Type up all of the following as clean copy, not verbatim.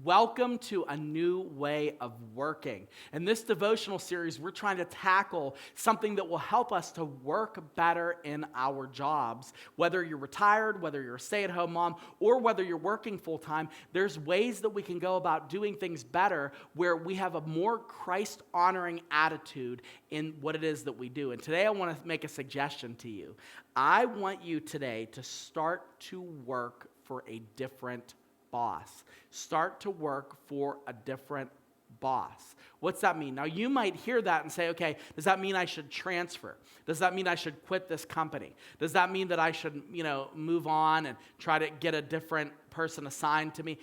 Welcome to a new way of working. In this devotional series, we're trying to tackle something that will help us to work better in our jobs. Whether you're retired, whether you're a stay-at-home mom, or whether you're working full-time, there's ways that we can go about doing things better where we have a more Christ-honoring attitude in what it is that we do. And today I want to make a suggestion to you. I want you today to start to work for a different boss. Start to work for a different boss. What's that mean? Now, you might hear that and say, okay, does that mean I should transfer? Does that mean I should quit this company? Does that mean that I should, move on and try to get a different person assigned to me?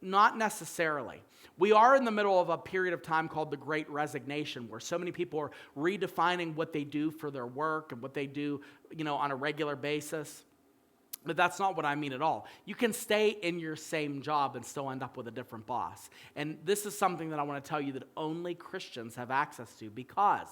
Not necessarily. We are in the middle of a period of time called the Great Resignation, where so many people are redefining what they do for their work and what they do, on a regular basis. But that's not what I mean at all. You can stay in your same job and still end up with a different boss. And this is something that I want to tell you that only Christians have access to, because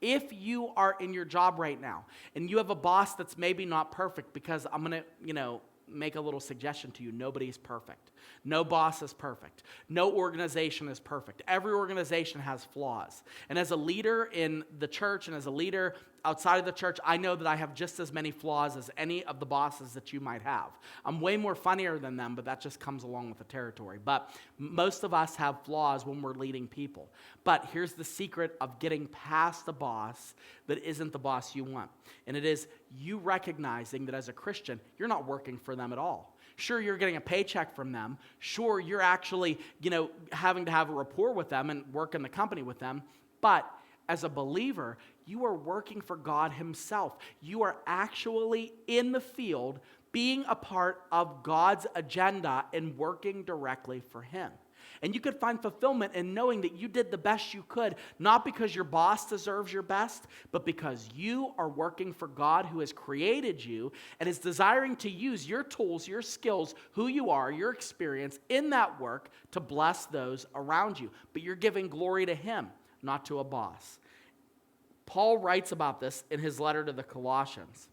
if you are in your job right now and you have a boss that's maybe not perfect, because I'm going to, make a little suggestion to you. Nobody's perfect. No boss is perfect. No organization is perfect. Every organization has flaws. And as a leader in the church and as a leader outside of the church, I know that I have just as many flaws as any of the bosses that you might have. I'm way more funnier than them, but that just comes along with the territory. But most of us have flaws when we're leading people. But here's the secret of getting past a boss that isn't the boss you want. And it is you recognizing that as a Christian, you're not working for them at all. Sure, you're getting a paycheck from them. Sure, you're actually, having to have a rapport with them and work in the company with them. But as a believer, you are working for God Himself. You are actually in the field being a part of God's agenda and working directly for Him. And you could find fulfillment in knowing that you did the best you could, not because your boss deserves your best, but because you are working for God who has created you and is desiring to use your tools, your skills, who you are, your experience in that work to bless those around you. But you're giving glory to Him, not to a boss. Paul writes about this in his letter to the Colossians.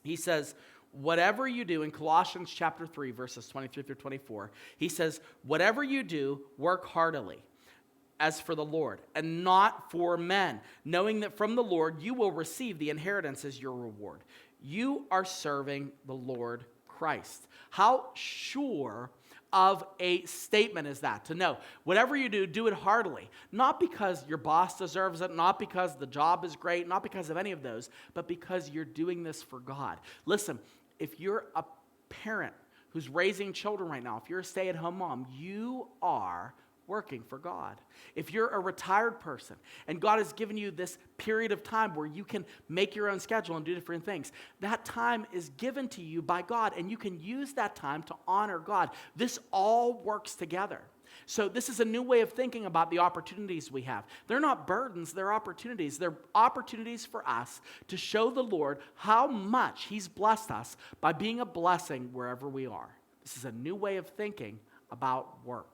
He says, whatever you do, in Colossians chapter 3, verses 23 through 24, he says, whatever you do, work heartily, as for the Lord, and not for men, knowing that from the Lord you will receive the inheritance as your reward. You are serving the Lord Christ. How sure of a statement is that, to know whatever you do, do it heartily. Not because your boss deserves it, not because the job is great, not because of any of those, but because you're doing this for God. Listen, if you're a parent who's raising children right now, if you're a stay-at-home mom, you are working for God. If you're a retired person and God has given you this period of time where you can make your own schedule and do different things, that time is given to you by God, and you can use that time to honor God. This all works together. So this is a new way of thinking about the opportunities we have. They're not burdens, they're opportunities. They're opportunities for us to show the Lord how much He's blessed us by being a blessing wherever we are. This is a new way of thinking about work.